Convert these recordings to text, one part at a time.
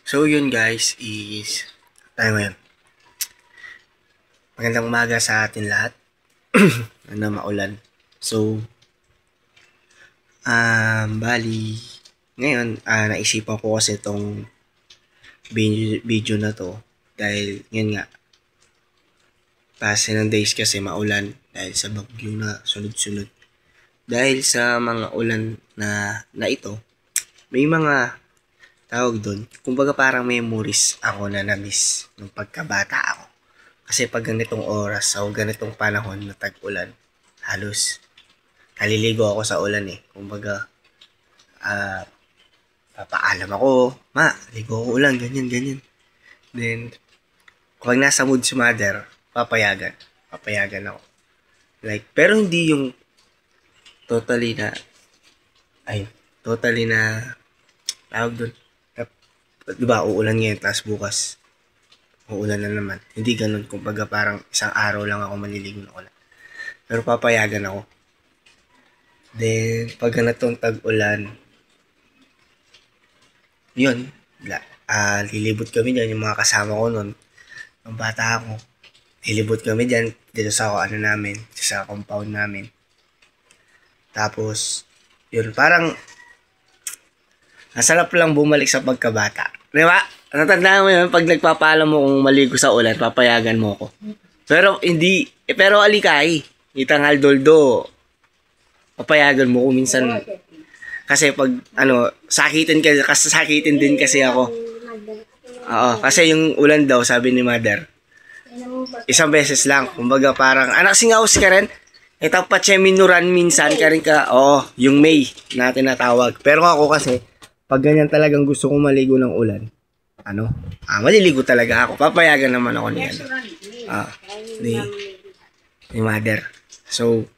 So yun guys is tayo ngayon. Magandang umaga sa atin lahat. Ano maulan. So bali ngayon naisipan ko kasi itong video na to dahil yun nga past ng days kasi maulan dahil sa bagyo na sunod-sunod. Dahil sa mga ulan na ito, may mga tawag doon, kumbaga parang memories ako na na-miss nung pagkabata ako. Kasi pag ganitong oras o ganitong panahon na tag-ulan, halos naliligo ako sa ulan eh. Kumbaga, papaalam ako, ma, ligo ako ulan, ganyan. Then, kung nasa mood si mother, papayagan ako. Like, pero hindi yung totally na, tawag doon, diba, uulan ngayon, tapos bukas, uulan na naman. Hindi ganun, kumbaga parang isang araw lang ako maliligo ng ulan. Pero papayagan ako. Then, pag ganitong tag-ulan, yun, lilibot kami dyan, yung mga kasama ko nun, nung bata ako, lilibot kami dyan, dito sa sa compound namin. Tapos, yun, parang, nasarap lang bumalik sa pagkabata. Di ba? Natandaan mo yun, pag nagpapaalam mo kung maligo sa ulan, papayagan mo ko. Pero hindi, pero alikay, itanghal doldo, papayagan mo kung minsan, kasi pag, sakitin din kasi ako. Oo, kasi yung ulan daw, sabi ni mother, isang beses lang, kumbaga parang, anak singaws ka rin, ito pa minuran minsan ka rin ka, yung May na tinatawag. Pero ako kasi, pag ganyan talagang gusto kong maligo ng ulan, maliligo talaga ako. Papayagan naman ako ni mother. So,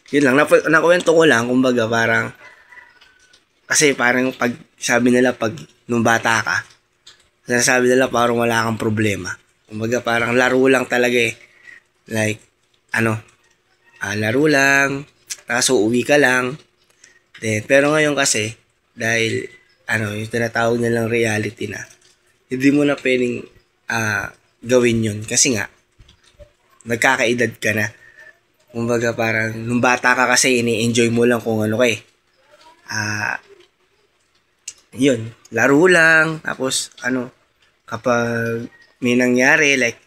yun lang. Nakuwento ko lang, kumbaga parang, kasi parang pag sabi nila pag nung bata ka, sinasabi nila parang wala kang problema. Kumbaga parang laro lang talaga eh. Like, laro lang, tapos uuwi ka lang. Then, pero ngayon kasi, dahil, yung tinatawag nilang reality na, hindi mo na pwedeng gawin yun. Kasi nga, nagkakaedad ka na. Kumbaga parang, nung bata ka kasi, ini-enjoy mo lang kung ano ka eh. Yun, laro lang. Tapos, kapag may nangyari, like,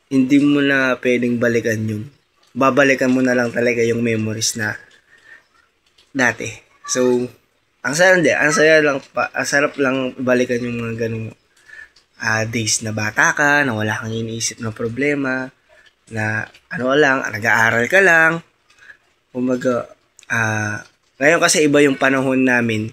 hindi mo na pwedeng balikan yun. Babalikan mo na lang talaga yung memories na dati. So, ang sarap lang balikan yung mga ganung days na bata ka, na wala kang iniisip na problema, na nag-aaral ka lang. Kumbaga, ngayon kasi iba yung panahon namin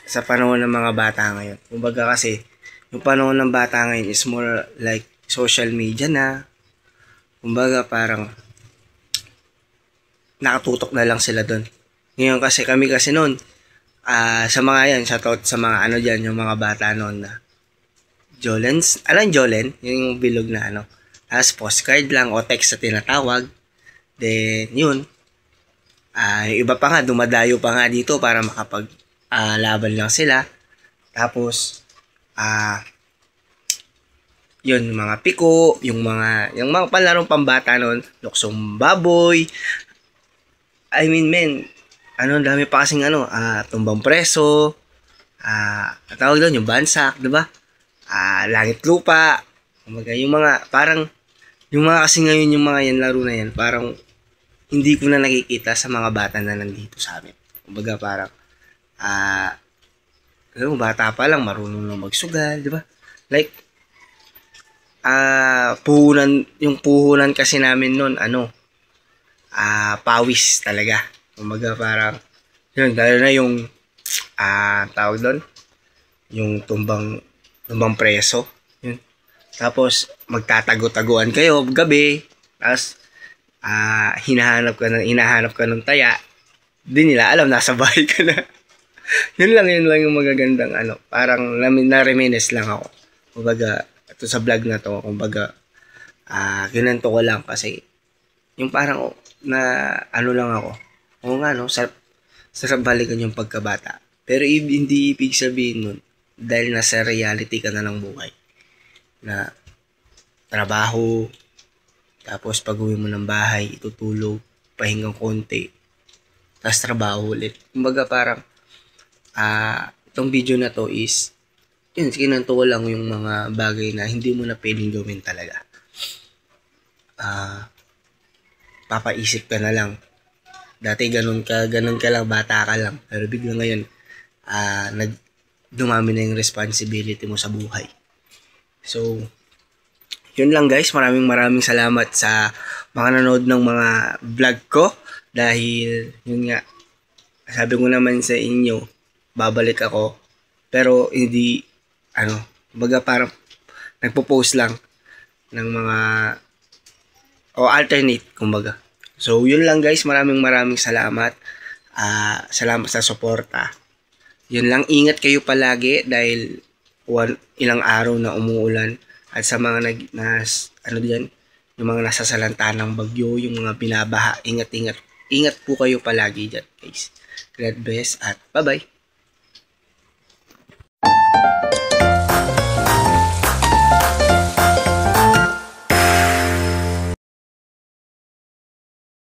sa panahon ng mga bata ngayon. Kumbaga kasi, yung panahon ng bata ngayon is more like social media na. Kumbaga parang nakatutok na lang sila doon. Ngayon kasi kami kasi noon, sa mga yan, sa mga dyan, yung mga bata noon na Jolens, Jolen? Yung bilog na tapos postcard lang o text sa tinatawag. Then, yun. Yung iba pa nga, dumadayo pa nga dito para makapag laban lang sila. Tapos, yun, yung mga piko, yung mga palarong pambata noon, luksong baboy. I mean, men, dami pa kasing tumbang preso, tawag doon, yung bansak, diba? Langit lupa, yung mga, parang, yung mga kasi ngayon, yung mga yan, laro na yan, parang, hindi ko na nakikita sa mga bata na nandito sa amin. Kumbaga parang, bata pa lang, marunong na magsugal, diba? Like, yung puhunan kasi namin noon, pawis talaga. Kumbaga parang, yun, dahil na yung, tawag doon, yung tumbang preso. Yun. Tapos, magtatago-taguan kayo gabi. Tapos, hinahanap ka ng taya. Di nila alam, nasa bahay ka na. yun lang yung magagandang parang na-reminisce lang ako. Kumbaga, ito sa vlog na to, kumbaga, kinento ko lang kasi, yung parang, lang ako. Oo nga, sarap balikan yung pagkabata. Pero hindi ibig sabihin nun, dahil nasa reality ka na ng buhay, na trabaho, tapos pag uwi mo ng bahay, itutulog, pahingang konti, tapos trabaho ulit. Kumbaga parang, itong video na to is, yun, kinanto ko lang yung mga bagay na hindi mo na pwedeng gawin talaga. Papaisip ka na lang. Dati ganun ka lang, bata ka lang. Pero bigla ngayon, dumami na yung responsibility mo sa buhay. So, yun lang guys. Maraming salamat sa mga nanood ng mga vlog ko. Dahil, yun nga, sabi ko naman sa inyo, babalik ako. Pero, hindi, baga parang, nagpo-post lang ng mga, alternate, kumbaga. So, yun lang guys. Maraming salamat. Salamat sa suporta. Yun lang, ingat kayo palagi dahil ilang araw na umuulan. At sa mga yung mga nasasalanta ng bagyo, yung mga binabaha, ingat po kayo palagi dyan guys. God bless at bye-bye.